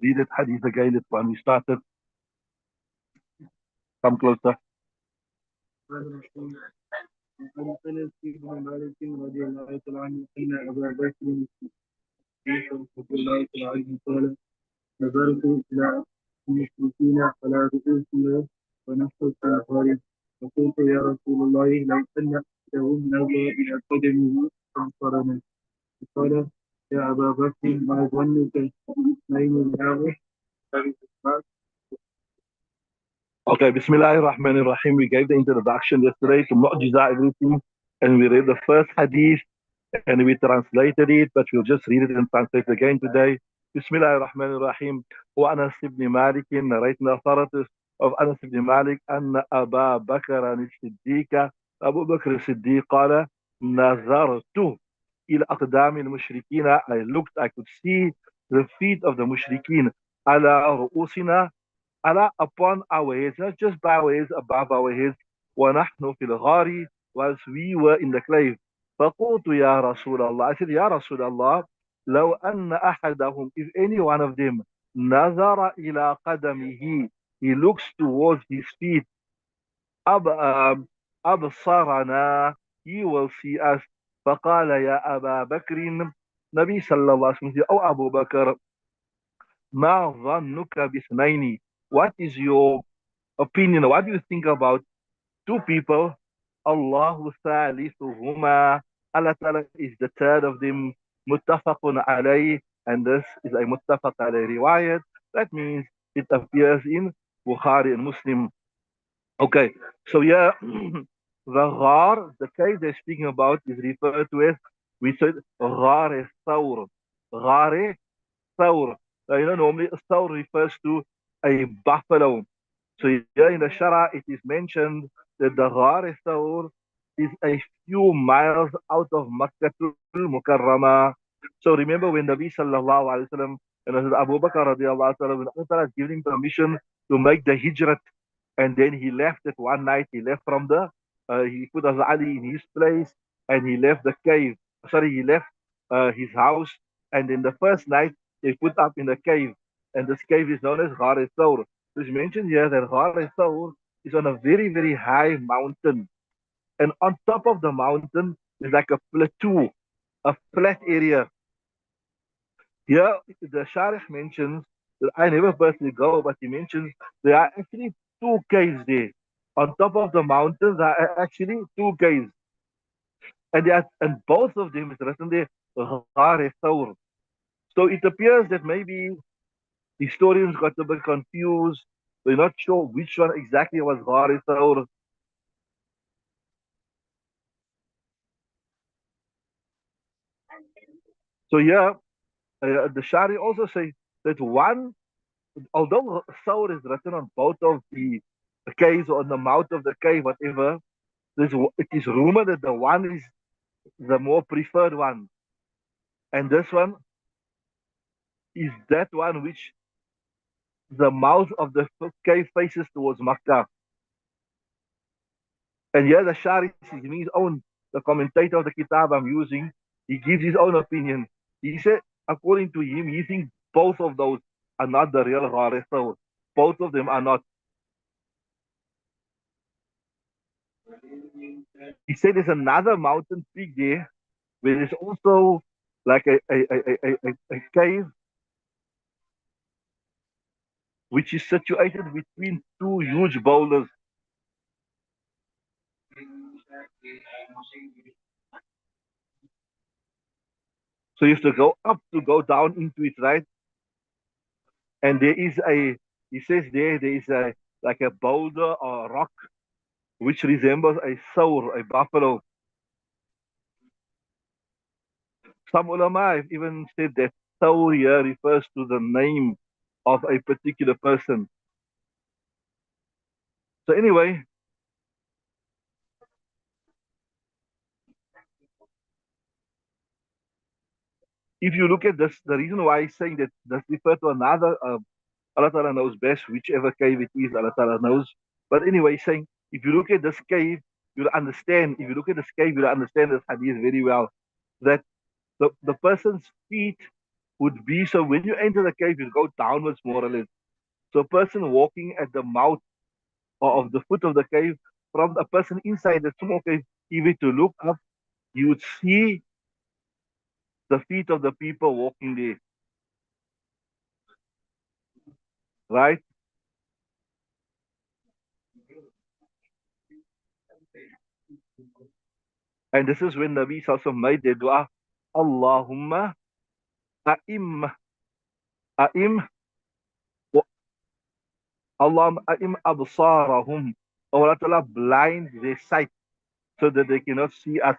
read that hadith again, that one we started. Come closer. عن انس بن مالك رضي الله تعالى عنه ان ابا بكر الصديق رضي الله تعالى عنه قال نظرت الى المشركين على رؤوسنا ونحن في الغار فقلت يا رسول الله لو ان احدهم نظر الى قدمه انصرنا قال يا ابا بكر ما ظنك باثنين الله Okay, Bismillahir Rahmanir Rahim. We gave the introduction yesterday to Mu'jiza, everything, and we read the first hadith and we translated it, but we'll just read it and translate it again today. Bismillahir Rahmanir Rahim. Wa Anas ibn Malik, narrating the authorities of Anas ibn Malik, أن أبا بكر الصديق أبو بكر الصديق قال نظرت إلى أقدام المشركين. I looked, I could see the feet of the mushrikeen على رؤوسنا, Allah upon our heads, not just by our heads, above our heads. وَنَحْنُ فِي الْغَارِ, whilst we were in the cave. فَقُلْتُ يَا رَسُولَ اللَّهِ, I said, يَا رَسُولَ اللَّهِ, لَوْ أَنَّ أَحَدَهُمْ, if any one of them, نَظَرَ إِلَىٰ قَدَمِهِ, he looks towards his feet, أَبْصَرَنَا, he will see us. فَقَالَ يَا أَبَا بَكْرٍ, Nabi sallallahu alayhi wa sallam, oh Abu Bakr, مَا ظَنُّكَ بِاثْنَيْنِ, what is your opinion? What do you think about two people? Allahu thalithuhuma. Allah Ta'ala is the third of them. Muttafaqun alayh. And this is a muttafaq alayh riwayat. That means it appears in Bukhari and Muslim. Okay, so yeah, the ghar, the cave they're speaking about is referred to as, we said, ghar thawr. Ghar thawr. Normally a thawr refers to a buffalo. So here in the Shara, it is mentioned that the Ghar Thawr is a few miles out of Makkah Mukarramah. So remember when Nabi sallallahu alayhi wa sallam and Abu Bakr radiallahu ta'ala, when Allah Ta'ala is giving permission to make the hijrat, and then he left it one night, he left from he put Hazrat Ali in his place, and he left the cave. Sorry, he left his house, and then the first night, they put up in a cave, and this cave is known as Ghar Thawr. So it's mentioned here that Ghar Thawr is on a very, very high mountain. And on top of the mountain is like a plateau, a flat area. Here, the Shareef mentions that I never personally go, but he mentions there are actually two caves there. On top of the mountains, there are actually two caves. And both of them is written there, Ghar Thawr. So it appears that maybe historians got a bit confused. They're not sure which one exactly was Ghar Thawr. So here, the Shari also say that one, although Thawr is written on both of the caves or on the mouth of the cave, whatever, it is rumored that the one is the more preferred one. And this one is that one which the mouth of the cave faces towards Makkah. And here the Shari, he means own, the commentator of the kitab I'm using, he gives his own opinion. He said, according to him, he thinks both of those are not the real Ghar Thawr. Both of them are not. He said there's another mountain peak there where there's also like a cave which is situated between two huge boulders. So you have to go up to go down into it, right? And there is he says there is like a boulder or a rock which resembles a soul, a buffalo. Some ulama have even said that soul here refers to the name of a particular person. So anyway, if you look at this, the reason why he's saying that this refers to another, Allah Ta'ala knows best, whichever cave it is, Allah Ta'ala knows. But anyway, he's saying, if you look at this cave, you'll understand, if you look at this cave, you'll understand this hadith very well, that the person's feet would be, so when you enter the cave, you go downwards more or less. So a person walking at the mouth or of the foot of the cave, from a person inside the small cave, if you to look up, you would see the feet of the people walking there, right? And this is when Nabi also made the dua, Allahumma a'im, a'im, Allahumma a'im absarahum. Oh Allah Ta'ala blind their sight so that they cannot see us.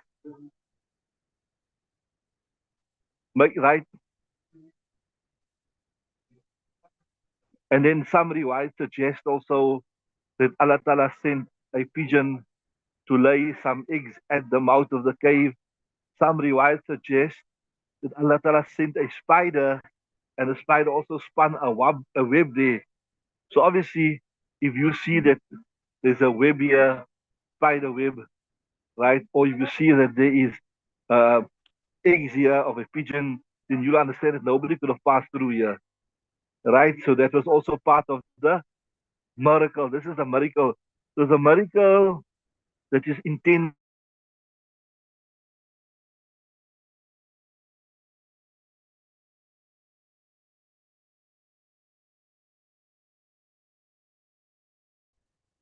Make right. And then some riwayat suggest also that Allah Ta'ala sent a pigeon to lay some eggs at the mouth of the cave. Some riwayat suggest that Allah Ta'ala sent a spider, and the spider also spun a web there. So obviously, if you see that there's a web here, spider web, right? Or if you see that there is uh, eggs here of a pigeon, then you'll understand that nobody could have passed through here, right? So that was also part of the miracle. This is a miracle. So the miracle that is intended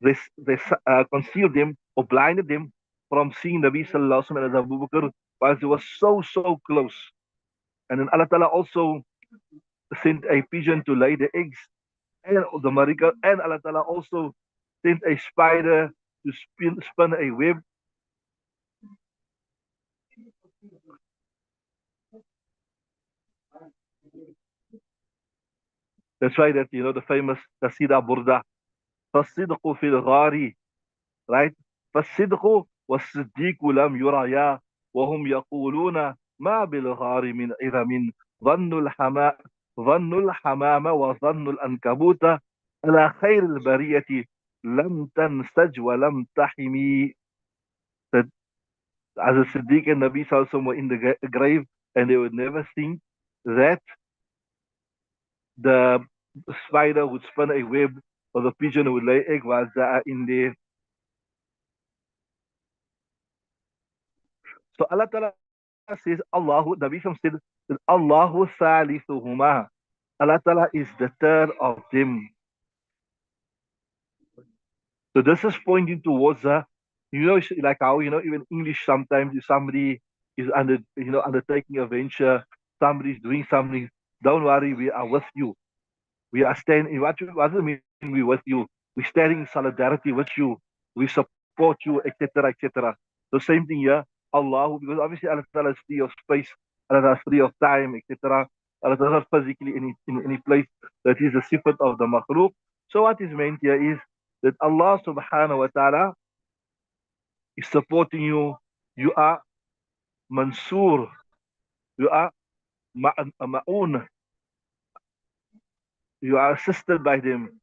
they concealed them or blinded them from seeing Nabi Sallallahu Alaihi Wasallam and Abu Bakr while they were so close. And then Allah Ta'ala also sent a pigeon to lay the eggs and the miracle, and Allah Ta'ala also sent a spider to spin a web. That's why that the famous Qasida Burda, فَالصِّدْقُ فِي الْغَارِ, right? فَالصِّدْقُ وَالصِّدِّيقُ لَمْ يُرَيَا وَهُمْ يَقُولُونَ مَا بِالْغَارِ مِنْ عِظَمٍ ظَنُّ الْحَمَامَ وَظَنُّ الْأَنْكَبُوتَ على خير البرية لم تنسج ولم تحمي. That as a Siddiq and Nabi Sallallahu were in the grave, and they would never think that the spider would spin a web or the pigeon would lay egg while they are in there. So Allah Ta'ala says, Allahu, Nabi Sallallahu said, that Allahu Thalithuhuma. Allah Ta'ala is the third of them. So this is pointing towards like how, even English sometimes, if somebody is undertaking a venture, somebody is doing something, don't worry, we are with you. We are standing. What does it mean? We with you. We standing in solidarity with you. We support you, etc., etc. The same thing here. Allah, because obviously Allah Ta'ala is free of space, Allah Ta'ala is free of time, etc. Allah Ta'ala is not physically in any place. That is the sifat of the makhluk. So what is meant here is that Allah Subhanahu wa Ta'ala is supporting you. You are mansur. You are ma'un. You are assisted by them.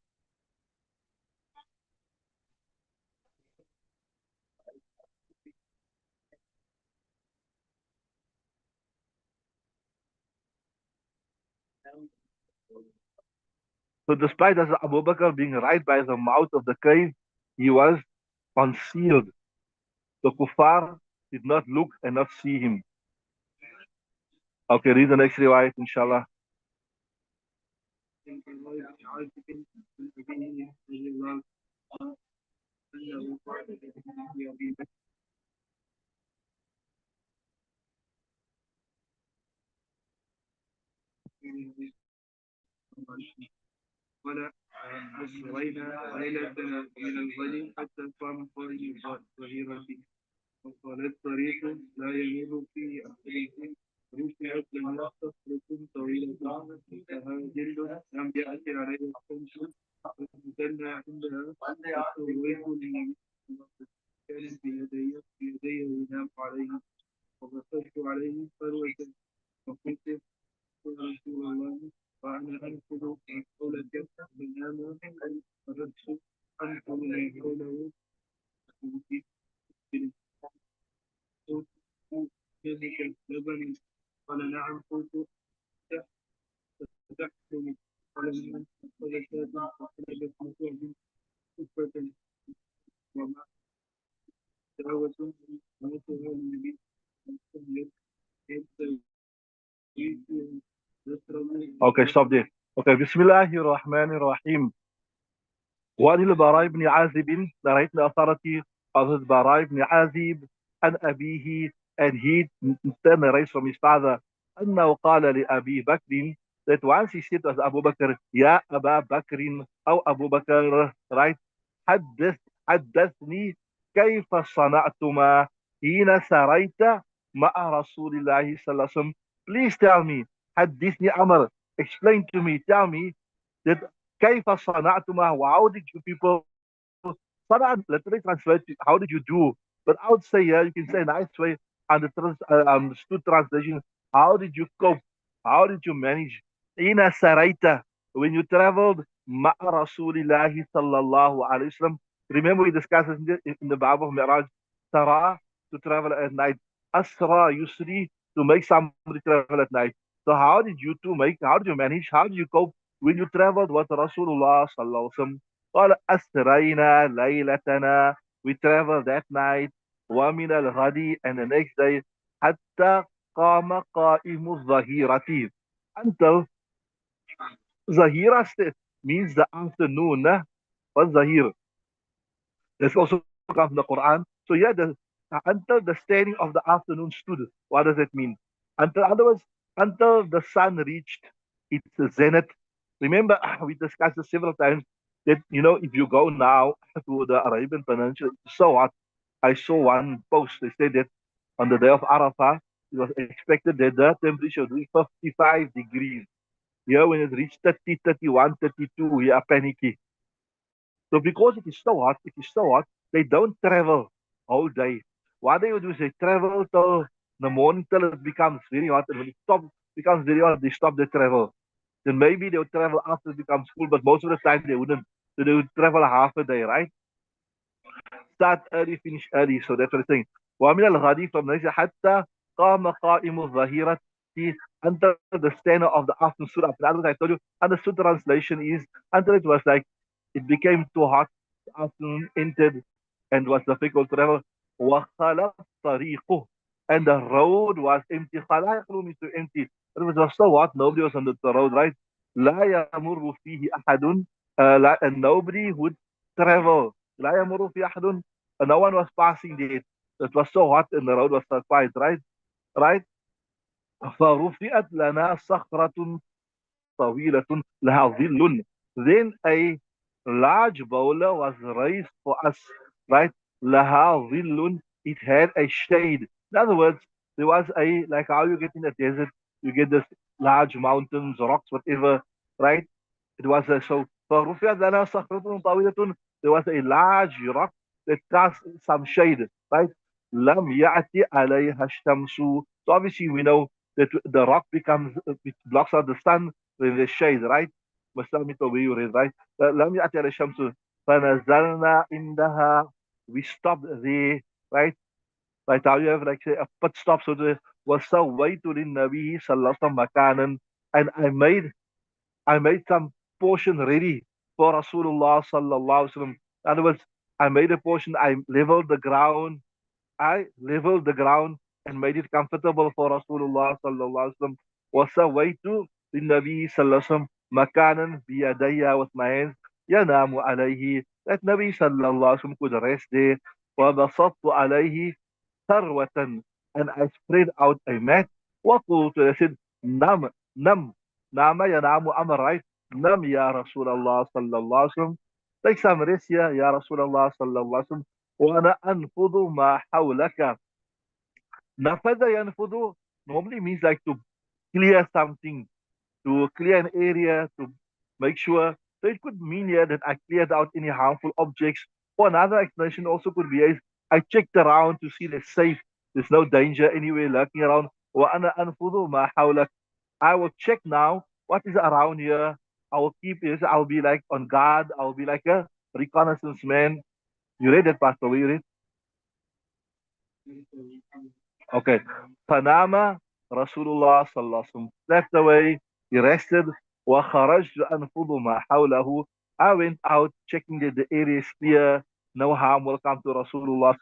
So despite as Abu Bakr being right by the mouth of the cave, he was concealed. The kuffar did not look and not see him. Okay, read the next riwayat, inshallah. ولا أسرينا ليلة من الغد حتى قام قائم ظهيرة وقالت طريق لا يمر فيه أحد رفعت لنا صخرة طويلة فهاجل لم يأتي عليها الشمس فنزلنا عندها فسويت لي كانت بيدي ينام عليه وبصرت عليه فروة وقلت يا رسول الله وأنا أنقل قولك بينما أردت أنقل قوله ذلك اللبن قال نعم قلت ولما أخذ شاة فخرجت مصاحب خفة ومع دعوة سمعتها النبي يبتغي Okay, stop there. Okay, Bismillahirrahmanirrahim. وعن البراء بن عازب narrate the authority of his Bara ibn Azib and أبيه, and he narrates from his father أنه قال لأبي بكر, that once he said to Abu Bakr, يا أبا بكر أو أبو بكر, right, حدث حدثني كيف صنعتما حين سريت مع رسول الله صلى الله عليه وسلم. Please tell me, حدثني أمر, explain to me, tell me that كيف صنعتما, how did you people صنع, literally translate, how did you do? But I would say, yeah, you can say a nice way, and the stood translation, how did you cope? How did you manage? إن سريت, when you traveled مع رسول الله صلى الله عليه وسلم. Remember we discussed in the Bible of Miraj, Sarah, to travel at night, Asra, Yusri, to make somebody travel at night. So how did you two make, how did you manage, how did you cope when you traveled with Rasulullah sallallahu alaihi wasallam? قال أسرينا ليلتنا, we traveled that night, ومن الغد, and the next day, حتى قام قائم الظهيرة, until Zahira means the afternoon. What's Zahir? This also comes in the Quran. So yeah, until the standing of the afternoon stood. What does it mean? Until, in other words, until the sun reached its zenith. Remember, we discussed this several times that if you go now to the Arabian Peninsula, it's so hot. I saw one post. They said that on the day of Arafah, it was expected that the temperature would be 55 degrees. Here, when it reached 30, 31, 32, we are panicky. So because it is so hot, they don't travel all day. What they do is they travel till the morning till it becomes very hot, and when becomes very hot, they stop the travel. Then maybe they'll travel after it becomes cool, but most of the time they wouldn't. So they would travel half a day, right? Start early, finish early. So that's what I'm saying. ومن الغد from ليس حتى قام قائم الظهيرة, until the standard of the afternoon stood up. In other words, I told you, understood translation is until it was like it became too hot, the afternoon entered and was difficult to travel. وخلت طريقه, and the road was empty. خلا يخلو means to empty. It was just so hot, nobody was on the road, right? لا يمر فيه أحد, and nobody would travel. لا يمر فيه أحد, no one was passing there. It was so hot and the road was so quiet, right? Right? فرفعت لنا صخرة طويلة لها ظل. Then a large boulder was raised for us, right? لها ظل, it had a shade. In other words, there was like how you get in a desert, you get this large mountains, rocks, whatever, right? It was so فرفعت لنا صخرة طويلة, there was a large rock that cast some shade, right? لم يأتي عليها الشمس. So obviously we know that the rock becomes, it blocks out the sun with the shade, right? مسامي طويل, right? لم يأتي عليها الشمس فنزلنا عندها, we stopped there, right? Right, how you have like say a pit stop, so the وسويت للنبي صلى الله عليه وسلم مكانا, and I made some portion ready for Rasulullah sallallahu alaihi wasallam. In other words, I made a portion, I leveled the ground and made it comfortable for Rasulullah sallallahu alaihi wasallam. وسويت للنبي صلى الله عليه وسلم مكانا بيدي, with my hands, ينام عليه, that Nabi sallallahu alaihi wasallam could rest there. وبسطت عليه ثروة, and I spread out a mat. وقلت, I said, نم نم نام ينام أمر, right? نم يا رسول الله صلى الله عليه وسلم, take some rest here يا رسول الله صلى الله عليه وسلم. وأنا أنفض ما حولك. نفذ ينفض normally means like to clear something, to clear an area, to make sure. So it could mean here that I cleared out any harmful objects. Or another explanation also could be is I checked around to see it's safe. There's no danger anywhere lurking around. وأنا أنفض ما حولك. I will check now what is around here. I will keep this. I'll be like on guard. I'll be like a reconnaissance man. You read that, Pastor? Will you read? Okay. Panama Rasulullah sallallahu alaihi wasallam. That's the way he rested. وخرجت أنفض ما حوله. I went out checking that the area is clear, no harm will come to Rasulullah.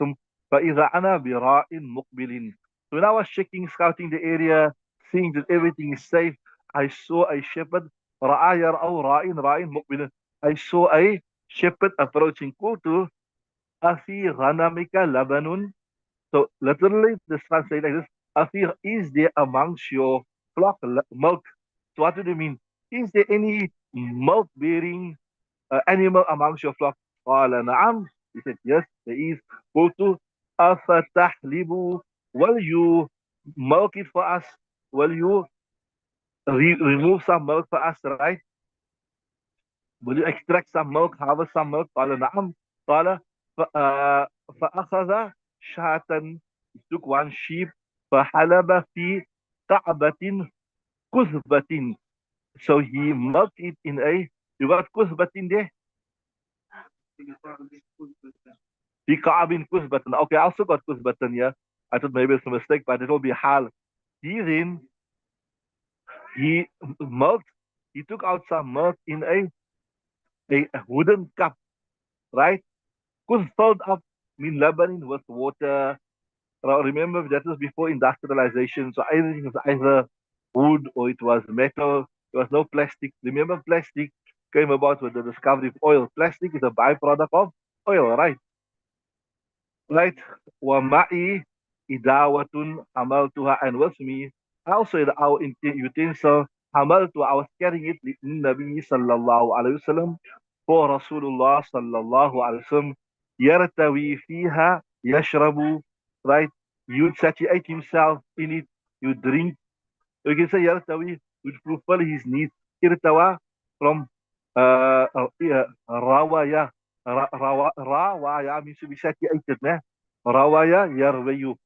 فإذا أنا براء مقبل. So when I was checking, scouting the area, seeing that everything is safe, I saw a shepherd. رأى يرأو راء مقبل. I saw a shepherd approaching. قلت أفي غنمك لبن. So literally, this translates like this: Afir, is there amongst your flock milk? So what do they mean? Is there any milk-bearing animal amongst your flock? قال نعم. He said, yes, there is. قلت أفتحلب. Will you milk it for us? Will you remove some milk for us, right? Will you extract some milk, harvest some milk? قال نعم. قال فأخذ شاة. He took one sheep. فحلب في قعبة كثبة. So he milked it in a, you got كثبة there? في قعب كثبة. Okay, I also got كثبة here. I thought maybe it's a mistake, but it will be hal. He then, he milked, he took out some milk in a wooden cup, right? Was filled up min labanin with water. Remember, that was before industrialization, so everything was either wood or it was metal. There was no plastic. Remember, plastic came about with the discovery of oil. Plastic is a byproduct of oil, right? Right? وَمَعِي إِدَاوَةٌ حَمَلْتُهَا. And with me, also in our utensil, حَمَلْتُ, I was carrying it لِلنَّبِي صلى الله عليه وسلم, for Rasulullah sallallahu alaihi wasallam. يَرْتَوِي فِيهَا يَشْرَبُ. Right? You'd satiate himself in it, you drink. You can say يَرْتَوي, would fulfill his needs. Irtawa, from rawaya. Rawaya means to be satiated. Rawaya yarwayu.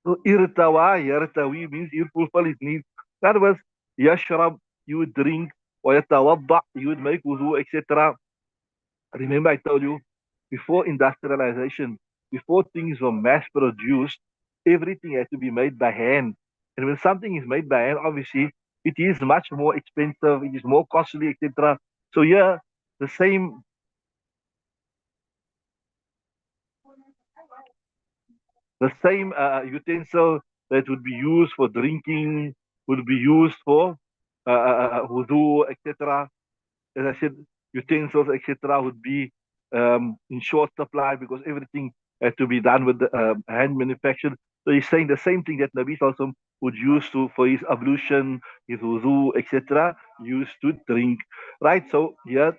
So irtawa, yartawi means you fulfill his needs. That was yashrab, you would drink, or yatawadda, you would make wudu, etc. Remember, I told you, before industrialization, before things were mass produced, everything had to be made by hand. And when something is made by hand, obviously, it is much more expensive, it is more costly, etc. So here, the same utensil that would be used for drinking would be used for wudu, etc. As I said, utensils, etc., would be in short supply because everything had to be done with the hand manufactured. So he's saying the same thing that Nabi Sallallahu would use to for his ablution, his wudu, etc., used to drink. Right? So here,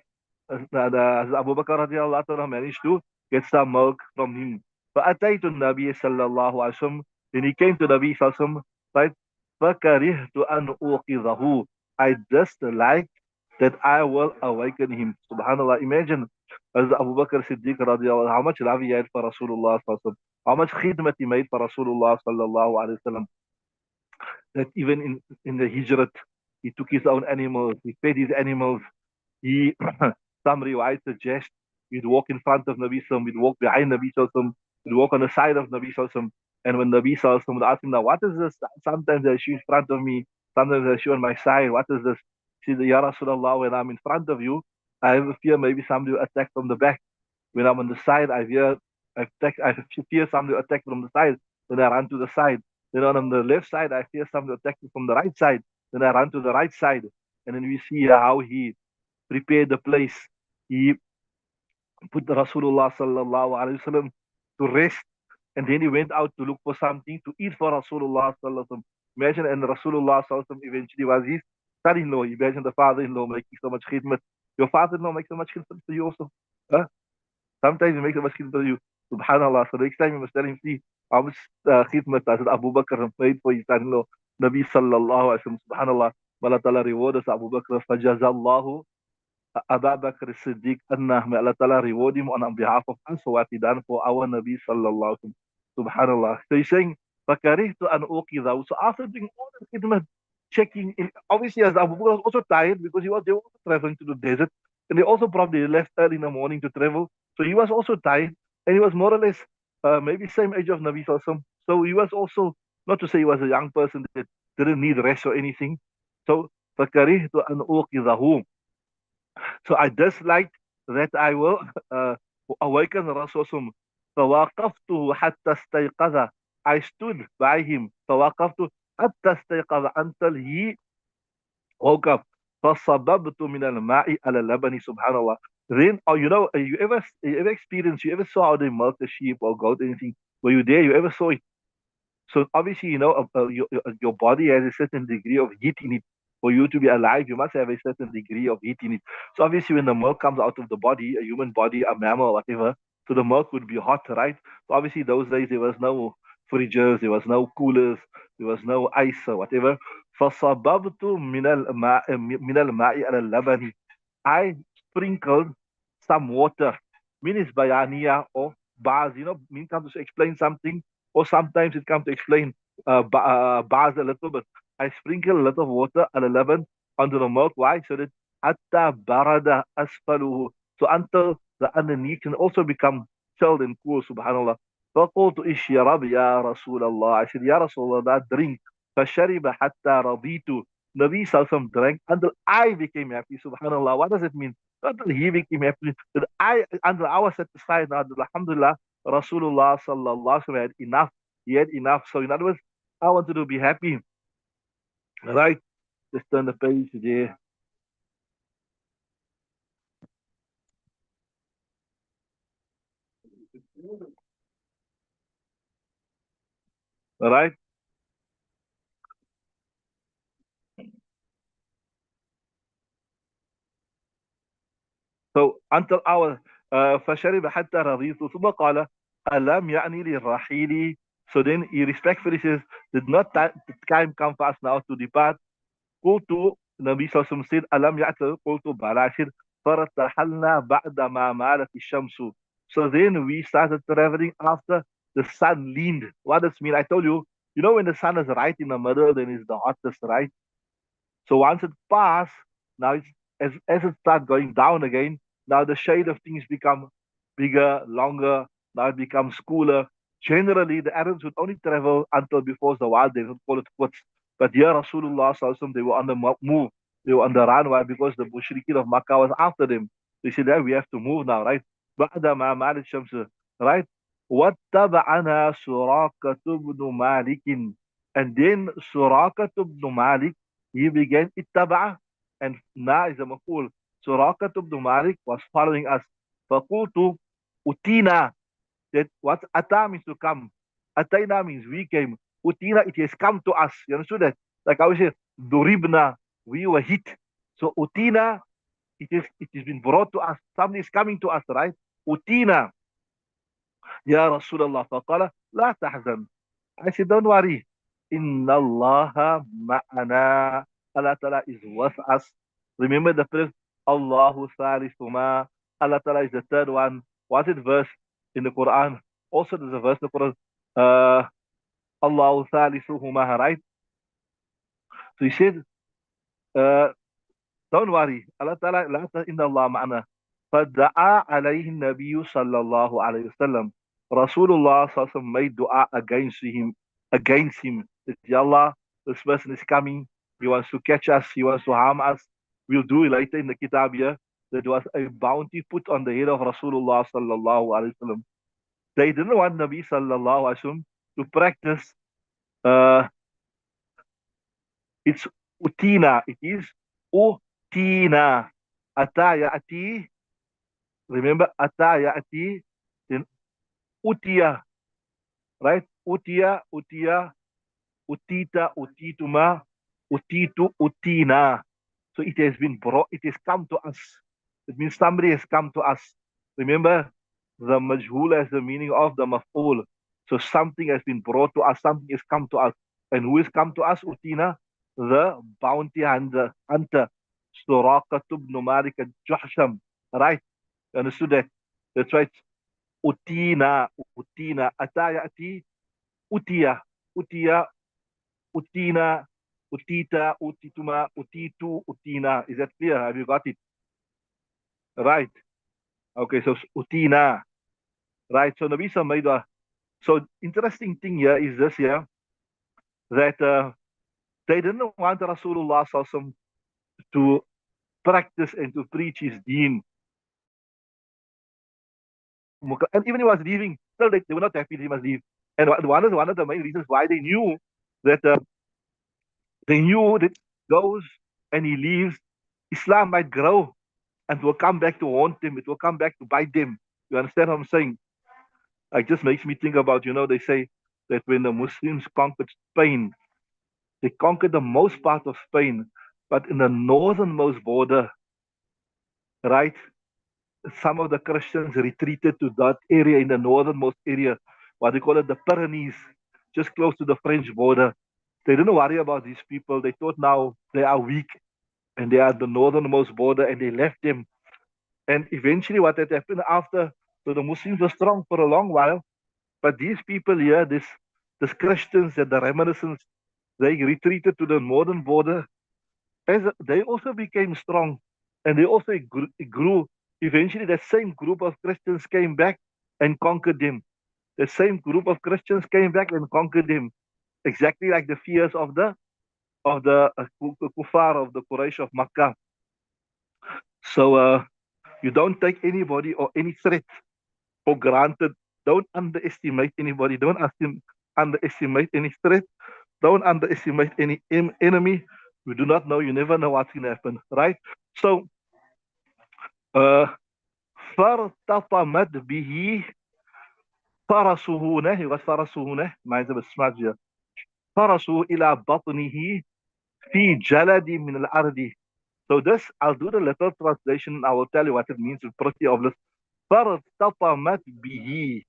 Abu Bakr radiallahu anhu managed to get some milk from him. فأتيت النبي صلى الله عليه وسلم. Then he came to Nabi Sallallahu alaihi wasallam, right? فكرهت أن أوقظه. I just like that I will awaken him. Subhanallah. Imagine as Abu Bakr Siddiq radiallahu anhu, how much love he had for Rasulullah sallallahu alaihi wasallam, how much khidmat he made for Rasulullah sallallahu alaihi wasallam. That even in the hijrat, he took his own animals, he fed his animals. He, some riwayat suggest he'd walk in front of Nabi Sallam, he'd walk behind Nabi Sallam, he'd walk on the side of Nabi Sallam. And when Nabi Sallam would ask him, now, what is this? Sometimes I shoot in front of me, sometimes I shoot on my side. What is this? He said, Ya Rasulullah, when I'm in front of you, I have a fear maybe somebody will attack from the back. When I'm on the side, I fear somebody will attack from the side. Then I run to the side. Then on the left side, I fear somebody will attack me from the right side. Then I run to the right side. And then we see how he prepared the place. He put the Rasulullah sallallahu alaihi wasallam to rest, and then he went out to look for something to eat for Rasulullah sallallahu alaihi wasallam. Imagine, and Rasulullah sallallahu alaihi wasallam eventually was his son-in-law. Imagine the father-in-law making so much khidmat. Your father-in-law makes so much khidmat for you also. Huh? Sometimes he makes so much khidmat for you. Subhanallah. So next time you must tell him, see how much khidmat that Abu Bakr made for his son-in-law, Nabi sallallahu alaihi wasallam. Subhanallah. Allah Ta'ala reward us, Abu Bakr. Fajazallahu Abu Bakr Siddiq Anna, may Allah Ta'ala reward him on behalf of us for what he done for our Nabi sallallahu alaihi wasallam. Subhanallah. So he's saying, فَكَرِهْتُ أَنْ أُوقِظَهُ. So after doing all the khidmat, checking in, obviously as Abu Bakr was also tired because they were also traveling to the desert, and they also probably left early in the morning to travel. So he was also tired, and he was more or less maybe same age of Nabi Sallallahu. So he was also, not to say he was a young person that didn't need rest or anything. So فَكَرِهْتُ أَنْ أُوقِظَهُ. So I disliked that I will awaken Rasul. فَوَقَفْتُهُ حَتَّى اسْتَيْقَظَ. I stood by him. فَوَقَفْتُ حَتَّى اسْتَيْقَظَ, until he woke up. فَصَبَبْتُ مِنَ الْمَاءِ عَلَى اللَّبَنِ. Subhanallah. Then, you ever experienced, you ever saw how they milk a sheep or goat, anything? Were you there? You ever saw it? So obviously, your body has a certain degree of heat in it. For you to be alive, you must have a certain degree of heat in it. So obviously, when the milk comes out of the body, a human body, a mammal, whatever, so the milk would be hot, right? So obviously, those days there was no fridges, there was no coolers, there was no ice or whatever. فصببت من الماء على اللبن. I sprinkled some water. Mean is bayaniya or bars, mean comes to explain something, or sometimes it comes to explain bars a little bit. I sprinkle a lot of water and a lemon onto the milk. Why? So that hatta barada asfaluhu. So until the underneath can also become chilled and cool, subhanallah. فقلت اشرب يا رسول الله. I said, Ya Rasulullah, drink. فشرب حتى رضيت. Nabi Salsam drank until I became happy. Subhanallah. What does it mean? Not until he became happy. That until I was satisfied. Now, Alhamdulillah, Rasulullah sallallahu alaihi wasallam had enough. He had enough. So, in other words, I wanted to be happy. Right? Just turn the page there. Right? So, until I was فشرب حتى رضيت ثم قال ألم يعني للرحيل. So then he respectfully says, did not the time come for us now to depart? قلت, النبي صلى الله عليه وسلم said, ألم يأت. قلت بلى. I said, فرتحلنا بعدما مالت الشمس. So then we started traveling after the sun leaned. What does it mean? I told you, when the sun is right in the middle, then it's the hottest, right? So once it passed, now as it starts going down again, now the shade of things become bigger, longer. Now it becomes cooler. Generally, the Arabs would only travel until before the wild. They would call it quits. But here, Rasulullah sallallahu alaihi wasallam, they were on the move. They were on the run. Why? Because the mushrikeen of Makkah was after them. They said, yeah, we have to move now, right? بعد ما مالت الشمس, right? واتبعنا سراقة بن مالك. And then Suraqah ibn Malik, he began ittaba'a, and na is a maf'ul. Suraqah ibn Malik was following us. فَقُلْتُ utina. That what ata means to come. Ataina means we came. Utina, it has come to us. You understood that? Like I was saying, duribna, we were hit. So utina, it has been brought to us. Something is coming to us, right? Utina, ya Rasulullah. فقال لا تحزن. I said, don't worry. Inna Allah ma'ana. Allah Ta'ala is with us. Remember the first Allahu Thalithuma. Allah Ta'ala is the third one. What's it verse in the Quran? Also, there's a verse in the Quran. Uh, Allahu Thalithuhuma, right? So he said, uh, don't worry. Allah Ta'ala, inna Allah ma'ana. فدعا عليه النبي صلى الله عليه وسلم. Rasulullah sallallahu alaihi wasallam made dua against him. That, Ya Allah, this person is coming. He wants to catch us. He wants to harm us. We'll do it later in the kitab here. That was a bounty put on the head of Rasulullah sallallahu alaihi wasallam. They didn't want Nabi sallallahu alaihi wasallam to practice. Uh, it's utina. It is utina. Atayati. Remember, atayati. Then utia. Right? Utia, utia, utita, utituma, utitu, utina. So it has been brought, it has come to us. It means somebody has come to us. Remember, the majhul has the meaning of the maf'ul. So something has been brought to us, something has come to us. And who has come to us, utina? The bounty hunter, Suraqah ibn Malik al-Juhsham. Right? You understood that? That's right. Utina, utina, atayati, utia, utia, utina, utita, utituma, utitu, utina. Is that clear? Have you got it? Right. Okay, so utina. right? So Nabi Sallallahu made dua. So interesting thing here is this here that they didn't want Rasulullah Sallallahu to practice and to preach his deen. And even he was leaving, still they were not happy that he must leave. And one of the main reasons why that they knew that goes and he leaves, Islam might grow and will come back to haunt them. It will come back to bite them. You understand what I'm saying? It just makes me think about, they say that when the Muslims conquered Spain, they conquered the most part of Spain, but in the northernmost border, right? Some of the Christians retreated to that area in the northernmost area, what they call it the Pyrenees, just close to the French border. They didn't worry about these people. They thought now they are weak and they are at the northernmost border and they left them. And eventually, what had happened after, so the Muslims were strong for a long while, but these people here, this Christians and the reminiscents, they retreated to the northern border. As they also became strong, and they also grew. Eventually, that same group of Christians came back and conquered them. The same group of Christians came back and conquered them, exactly like the fears of the kuffar of the Quraysh of Makkah. So you don't take anybody or any threat for granted. Don't underestimate anybody. Don't underestimate any threat. Don't underestimate any enemy. You do not know. You never know what's going to happen, right? So, uh, فارتطمت به فرسه نه was فرسه نه معناته بالسماجة فرسه إلى بطنه في جلد من الأرض. So this, I'll do the literal translation. I will tell you what it means in pretty obvious. فارتطمت به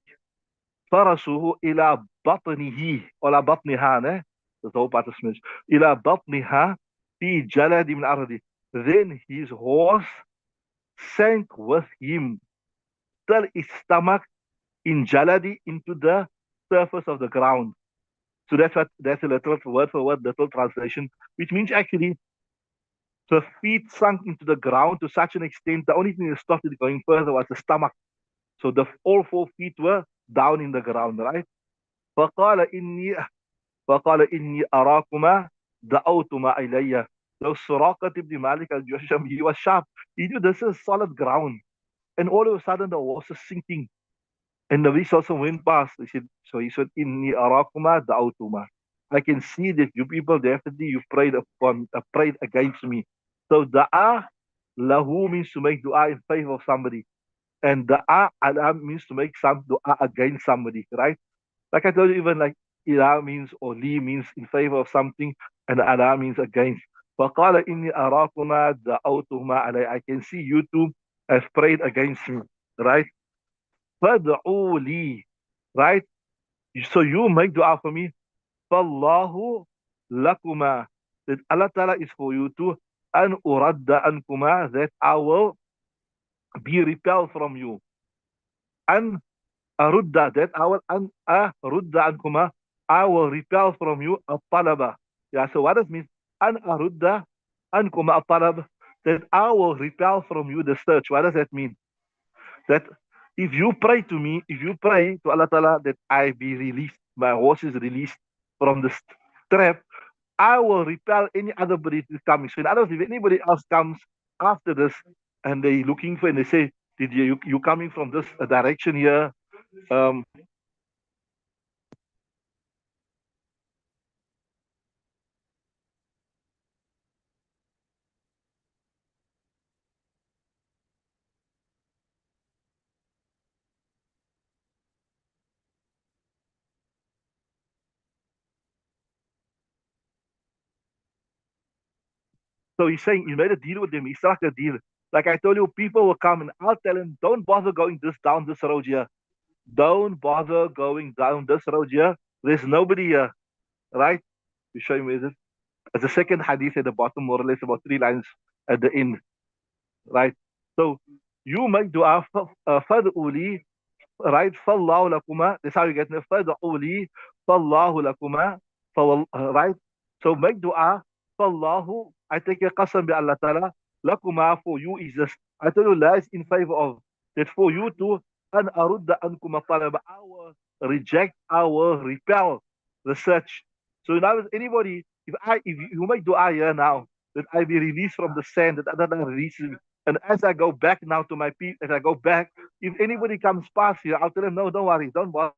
فرسه إلى بطنه ولا بطنها نه. The whole part is Smith. إلى بطنها في جلد من الأرض. Then his horse sank with him till his stomach in jaladi into the surface of the ground. So that's a literal word for word literal translation, which means actually the feet sunk into the ground to such an extent the only thing that stopped it going further was the stomach. So the all 4 feet were down in the ground, right? فقال إني فقال إني أراكما دعوتما إلي. So Suraqat ibn Malik al-Jusham, he was sharp. He knew this is solid ground. And all of a sudden the horse is sinking. And the beast also went past. He said, Inni arakuma da'utuma. I can see that you people definitely you prayed against me. So da'a lahu means to make dua in favor of somebody. And da'a ala means to make some dua against somebody, right? Like I told you, even like ila means or li means in favor of something, and ala means against. فقال إني أراكما دعوتهما علي. I can see you two have prayed against me, right? فادعوا لي, right? So you make dua for me. فالله لكما, that Allah Ta'ala is for you too. أن أرد أنكما, that I will be repelled from you. أن أرد, that I will أن أرد أنكما, I will repel from you الطلبة. Yeah, so what does it mean? أن أرد أنكما الطلب, that I will repel from you the search. What does that mean? That if you pray to me, if you pray to Allah Ta'ala that I be released, my horse is released from the trap, I will repel any other body that comes. So in other words, if anybody else comes after this and they looking for and they say, did you coming from this direction here? So he's saying he made a deal with them. He struck a deal. Like I told you, people will come and I'll tell them, don't bother going down this road here. Don't bother going down this road here. There's nobody here, right? You show me this. As the second hadith at the bottom, more or less about 3 lines at the end, right? So you make dua, fad'uli, right? Fallahu lakuma. That's how you get it. Fad'uli, fallahu lakuma, right? So make dua, fallahu. I take a qasam by Allah Ta'ala. Lakuma, for you is this. I tell you, la is in favor of that for you too. أن أرد عنكم الطلب. I will reject, I will repel the search. So now anybody, if you make dua here now, that I be released from the sand, that I don't release him. And as I go back now to my people, as I go back, if anybody comes past here, I'll tell them, no, don't worry, don't bother.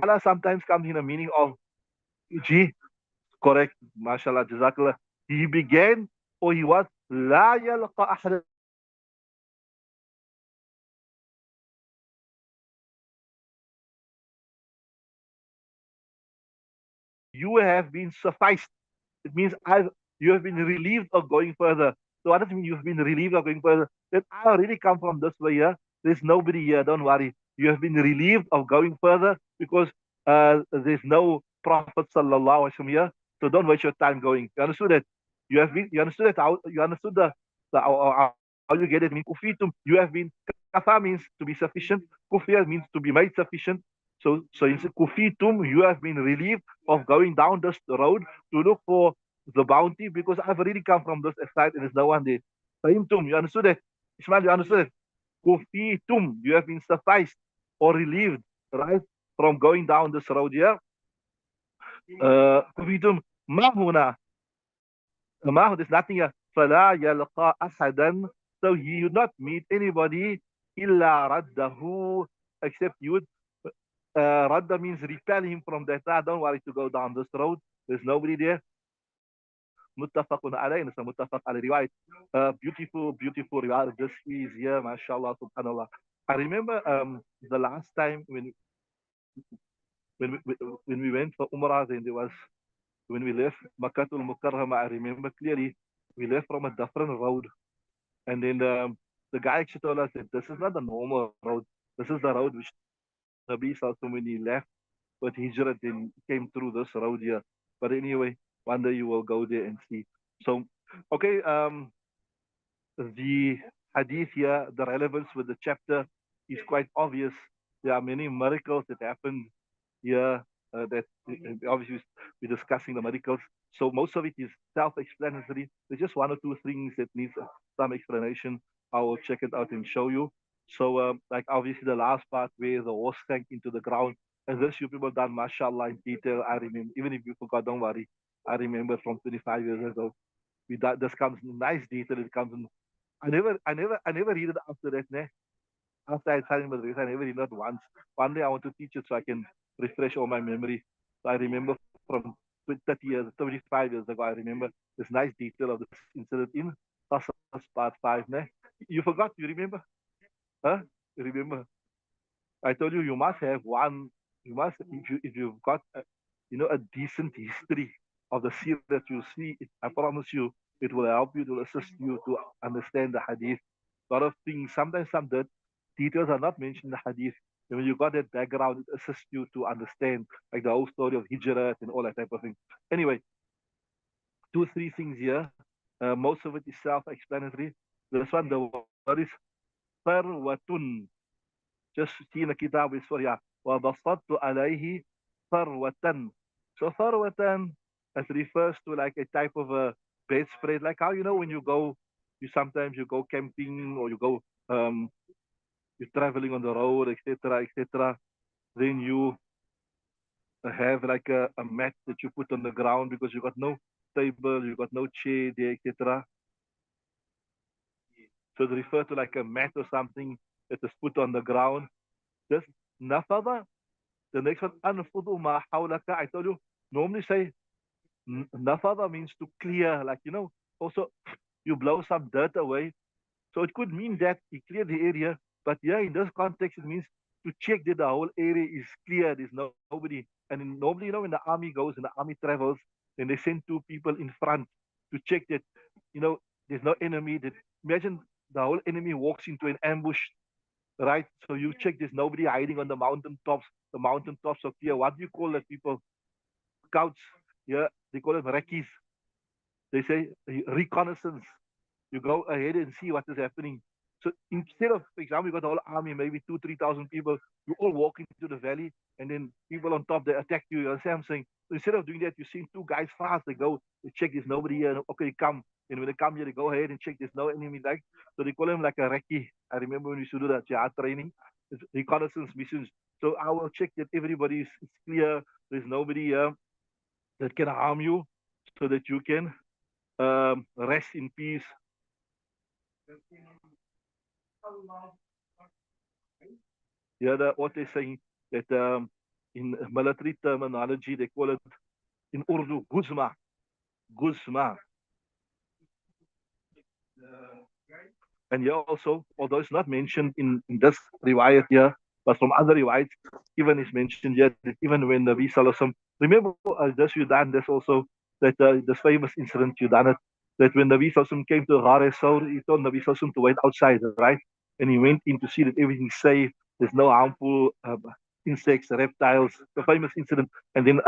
Allah sometimes comes in a meaning of, G, correct, mashallah, jazakallah. He began, or he was, لا يلقى أحد. You have been sufficed. It means you have been relieved of going further. So what does it mean you've been relieved of going further? That I already come from this way here. There's nobody here. Don't worry. You have been relieved of going further because there's no Prophet sallallahu alaihi wasallam here. So don't waste your time going. You understood that? You understood that? You understood how you get it? I mean, kufitum. You have been. Kafa means to be sufficient. Kufia means to be made sufficient. So in kufitum, you have been relieved of going down this road to look for the bounty because I've already come from this side and there's no one there. Fahimtum, you understood it? Ismail, you understood it? Kufitum, you have been sufficed or relieved, right, from going down this road here. Kufitum, mahuna, mahu, there's nothing here. فلا يلقى أحدا, so he would not meet anybody إلا رده, except you would radda means repel him from that. Don't worry to go down this road. There's nobody there. Muttafaqun alayhi, it's a muttafaq alayhi riwayat. Beautiful, beautiful riwayat. This is here, mashallah, subhanallah. I remember the last time when we went for Umrah, then there was, when we left Makkatul Mukarrama, I remember clearly, we left from a different road. And then the guy actually told us that this is not the normal road. This is the road which Nabi Sallallahu when he left with Hijrat and came through this road here. But anyway, one day you will go there and see. So, okay, the hadith here, the relevance with the chapter is quite obvious. There are many miracles that happen here that obviously we're discussing the miracles. So most of it is self-explanatory. There's just one or two things that needs some explanation. I will check it out and show you. So like obviously the last part where the horse sank into the ground, and this you people done mashallah in detail. I remember, even if you forgot, don't worry. I remember from 25 years ago. This comes in nice detail. It comes in. I never read it after that. Ne? After I signed Madrid, I never read it once. One day I want to teach it so I can refresh all my memory. So I remember from 30 years, 35 years ago, I remember this nice detail of this incident in Qasas part 5. Ne? You forgot, you remember? Huh? You remember? I told you, you must have one, you must, if you've got, a decent history of the seer that you see, I promise you, it will help you, it will assist you to understand the hadith. A lot of things, sometimes some details are not mentioned in the hadith. And when you got that background, it assists you to understand, like the whole story of Hijrat and all that type of thing. Anyway, two, three things here. Most of it is self-explanatory. This one, the word is farwatun. Just see in the kitab is for yeah. وَبَسَطْتُ عَلَيْهِ ثَرْوَةً. So ثَرْوَةً, it refers to like a type of a bedspread. Like how, when you go, sometimes you go camping or you go, you're traveling on the road, etc., etc. Then you have like a mat that you put on the ground because you got no table, you got no chair there, etc. So it refers to like a mat or something that is put on the ground. This nafada. The next one, anfudu ma hawlaka. I told you, normally say nafada means to clear, like, also you blow some dirt away. So it could mean that you clear the area, but yeah, in this context, it means to check that the whole area is clear, there's nobody. And normally, when the army goes and the army travels, then they send two people in front to check that, there's no enemy. That imagine the whole enemy walks into an ambush. right? So you check, there's nobody hiding on the mountain tops. The mountain tops are clear. What do you call that, people? Scouts. Yeah, they call them recce's. They say reconnaissance. You go ahead and see what is happening. So instead of, for example, you got the whole army, maybe 2,000, 3,000 people, you all walk into the valley, and then people on top, they attack you. You understand what I'm saying? So instead of doing that, you see two guys fast, they go, they check, there's nobody here. Okay, come. And when they come here, they go ahead and check, there's no enemy. Like, so they call them like a recce. I remember when we used to do that jihad training, it's reconnaissance missions. So I will check that everybody is clear, there's nobody here that can harm you, so that you can rest in peace. Yeah, what they're saying that in military terminology, they call it in Urdu, guzma, guzma. And here also, although it's not mentioned in this riwayat here, but from other riwayats, even is mentioned here that even when Nabi Sallallahu remember this you done this also, that this famous incident you done it, that when Nabi Sallallahu came to Ghar Saur, he told Nabi Sallallahu to wait outside, right? And he went in to see that everything's safe, there's no harmful insects, reptiles, the famous incident. And then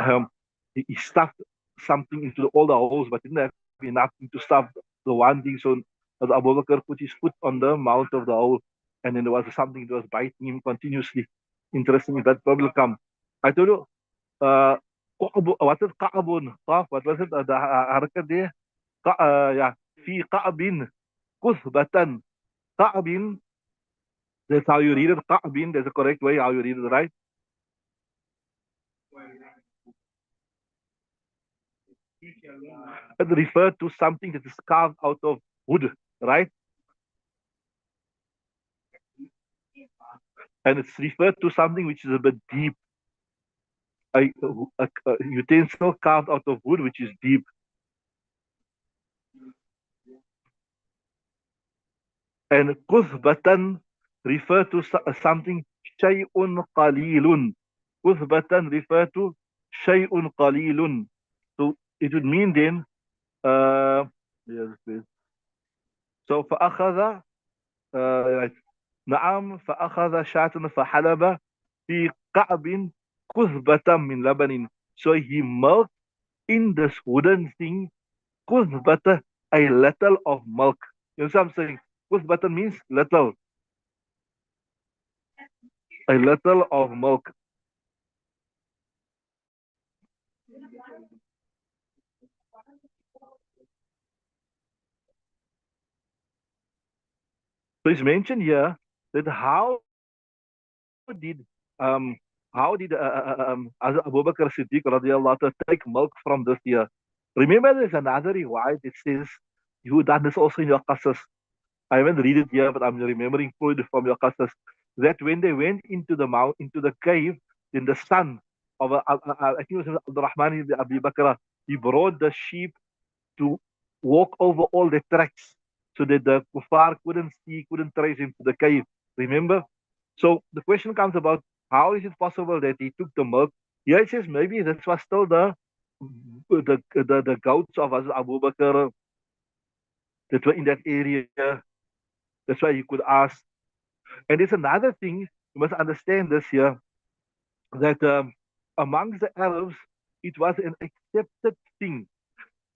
he stuffed something into all the holes, but didn't have enough to stuff the one thing. So Abu Bakr put his foot on the mouth of the hole, and then there was something that was biting him continuously. Interesting, that probably come. I told you, what is Ka'abun? What was it? The harakat there? Yeah, fi Ka'abin, kuthbatan. Ka'abin, that's how you read it. Ka'abin, there's a correct way how you read it, right? It referred to something that is carved out of wood, right? And it's referred to something which is a bit deep, a utensil carved out of wood which is deep. And kuthbatan refer to something shay'un qalilun. Kuthbatan refer to shay'un qalilun. So it would mean then, yes, so فأخذ نعم فأخذ شاة فحلب في قعب كثبة من لبن. So he milked in this wooden thing كثبة, a little of milk. You know what I'm saying? كثبة means little, a little of milk. So it's mentioned here that did um how did Abu Bakr Siddiq radiallahu anhu take milk from this here? Remember, there's another riwayat that says you done this also in your qasas. I haven't read it here, but I'm remembering from your qasas that when they went into the mount, into the cave, then the son of I think it was Abdul Rahman ibn Abi Bakr, he brought the sheep to walk over all the tracks so that the kuffar couldn't see, couldn't trace him to the cave. Remember? So the question comes about how is it possible that he took the milk? Here it says maybe this was still the goats of Abu Bakr that were in that area. That's why you could ask. And there's another thing, you must understand this here, that amongst the Arabs, it was an accepted thing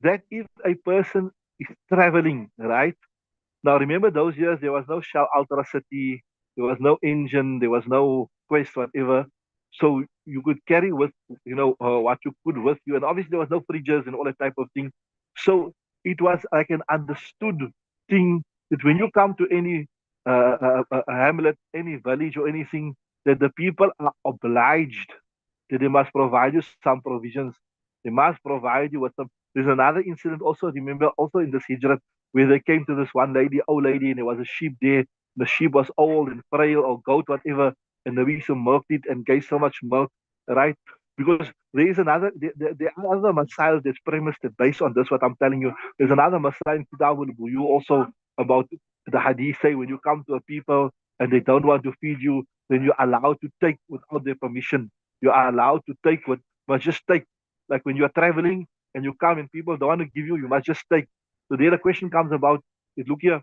that if a person is traveling, right? Now remember those years there was no Shell Ultra City, there was no engine, there was no Quest, whatever. So you could carry with what you could with you, and obviously there was no fridges and all that type of thing. So it was like an understood thing that when you come to any hamlet, any village or anything, that the people are obliged that they must provide you some provisions. They must provide you with some. There's another incident also, remember, also in this hijrah, where they came to this one lady, old lady, and there was a sheep there. The sheep was old and frail, or goat, whatever, and the Nabi milked it and gave so much milk, right? Because there is another, there are other masail that's premised based on this, what I'm telling you. There's another masail in Kitab al-Buyu also about the hadith say when you come to a people and they don't want to feed you, then you're allowed to take without their permission. You are allowed to take what must just take. Like when you are traveling and you come and people don't want to give you, you must just take. So there the question comes about, look here,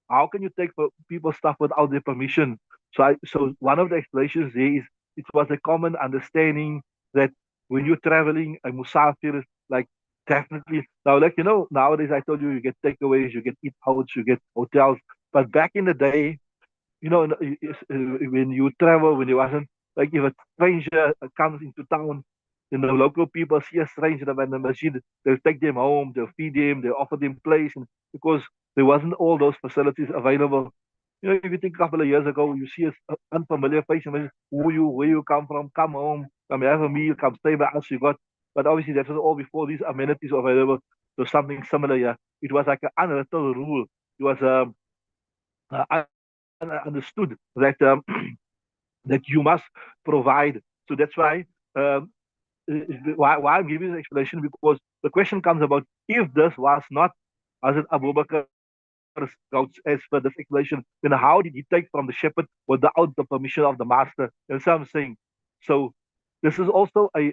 how can you take people stuff without their permission? So one of the explanations there is it was a common understanding that when you're traveling, a musafir is like definitely now, like nowadays I told you you get takeaways, you get eat outs, you get hotels. But back in the day, when you travel, when you wasn't like if a stranger comes into town, local people see a stranger in the masjid, they'll take them home, they'll feed them, they'll offer them place, and because there wasn't all those facilities available. If you think a couple of years ago, you see an unfamiliar face, and where you come from, come home, come have a meal, come stay by us, you got. But obviously, that was all before these amenities were available. So something similar, yeah. It was like an unwritten rule. It was understood that that you must provide. So that's um, why I'm giving this explanation, because the question comes about if this was not Hazrat Abu Bakr's scouts as per this explanation, then how did he take from the shepherd without the permission of the master? And so I'm saying, so this is also in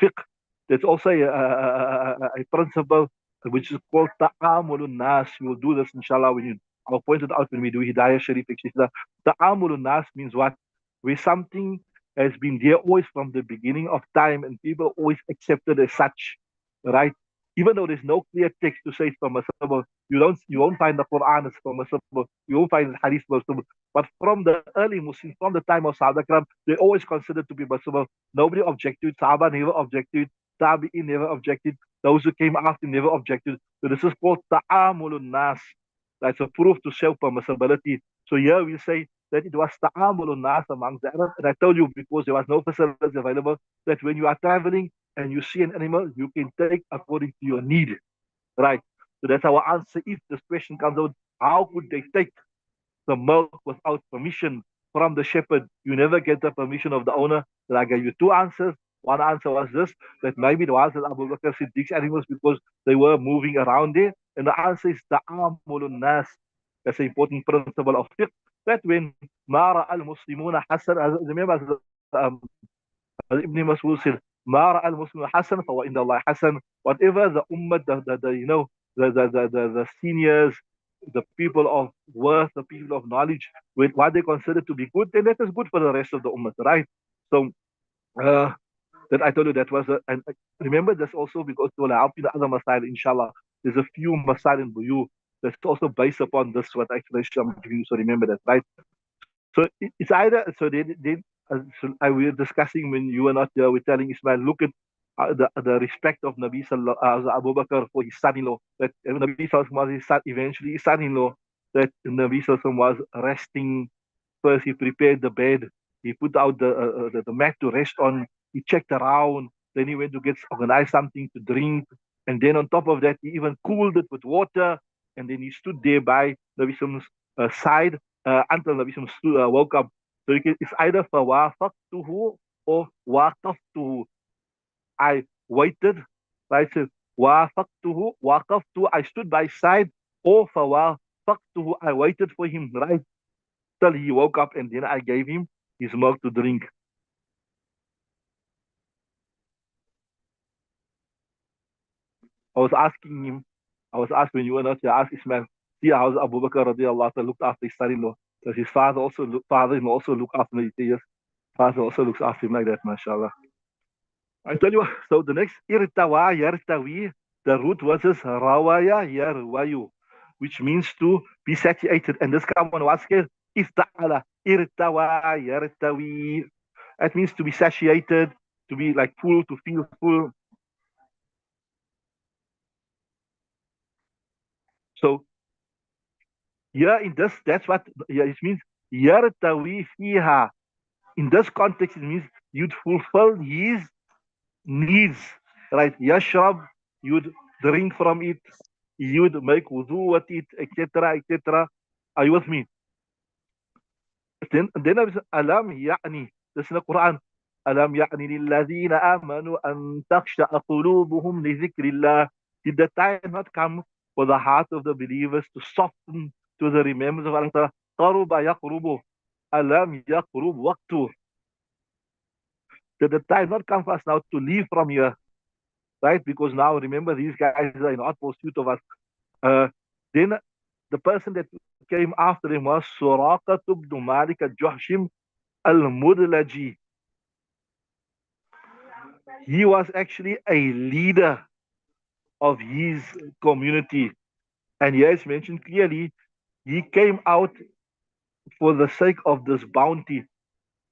fiqh, there's also a principle which is called ta'amulun nas. We will do this inshallah I'll point it out when we do Hidayah Shareef, etc. Ta'amulun nas means what? Where something has been there always from the beginning of time and people always accepted as such, right? Even though there's no clear text to say it's permissible, you won't find the Quran is permissible, you won't find the Hadith permissible. But from the early Muslims, from the time of Sahaba Ikram, they always considered to be permissible. Nobody objected. Sahaba never objected. Tabi'in never objected. Those who came after never objected. So this is called ta'amulun nas. That's a proof to show permissibility. So here we say that it was ta'amulun nas amongst the Arabs. And I told you because there was no facilities available, that when you are traveling and you see an animal, you can take according to your need. Right. So that's our answer. If this question comes out, how could they take the milk without permission from the shepherd? You never get the permission of the owner. Then I gave you two answers. One answer was this, that maybe the ones that Abu Bakr said these animals because they were moving around there. And the answer is ta'amulun nas. That's an important principle of fiqh. That when Mara al Muslimuna Hassan, remember Ibn Mas'ud said, Mara al Muslimu Hassan, fa inda Allah Hassan. Whatever the ummah, the seniors, the people of worth, the people of knowledge, with what they consider to be good, then that is good for the rest of the ummah, right? So, uh, that I told you that was, and remember this also because to help you the other masail, inshallah. There's a few masail in Buyu that's also based upon this, what explanation I'm giving you, so remember that, right? So it's either, so we were discussing when you were not here, we're telling Ismail, look at the respect of Nabi Abu Bakr for his son-in-law, that Nabi Sallallahu was his son, eventually his son-in-law, that Nabi Sallallahu was resting. First, he prepared the bed. He put out the mat to rest on. He checked around. Then he went to organize something to drink. And then on top of that, he even cooled it with water. And then he stood there by Nabi Sallam's side until Nabi Sallam woke up. So it's either fawafaqtuhu or waqaftuhu. I waited, right? So waqaftuhu, waqaftuhu, I stood by his side, or fawafaqtuhu, I waited for him, right? Till he woke up and then I gave him his milk to drink. I was asking him, I was asked when you were not here, I asked Ismail, see how Abu Bakr radiallahu ta'ala looked after his son-in-law. Does his father-in-law also look after him? Yes, father also looks after him like that, mashallah. I tell you, so the next irtawa, yartawi, the root was this rawaya, yarwayu, which means to be satiated. And this come on what's here? Ifta'ala, irtawa, yartawi. It means to be satiated, to be like full, to feel full. So yeah, in this, that's what yeah, it means. Yartawi fiha. In this context, it means you'd fulfill his needs, right? Yashrab, you'd drink from it, you'd make wudu with it, etc., etc. Are you with me? Then I was alam ya'ni. This is the Quran. Alam ya'ni lilladhina amanu an takhsha'a qulubuhum li dhikrillah. Did the time not come for the heart of the believers to soften to the remembrance of Allah? Qaruba yaqrubu. Alam yaqrub waqtu. Did the time not come for us now to leave from here, right? Because now remember these guys are in hot pursuit of us. Uh, then the person that came after him was Suraqah ibn Malik al-Juhshim al-Mudlaji. He was actually a leader of his community. And here it's mentioned clearly, he came out for the sake of this bounty.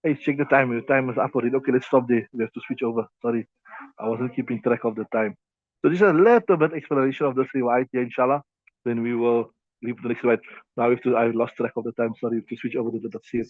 Hey, check the time. The time is up already. Okay, let's stop there. We have to switch over. Sorry, I wasn't keeping track of the time. So this is a little bit explanation of this riwayat here, inshallah. Then we will leave the next riwayat. Now we have to, I lost track of the time. Sorry, we have to switch over to the tafsir.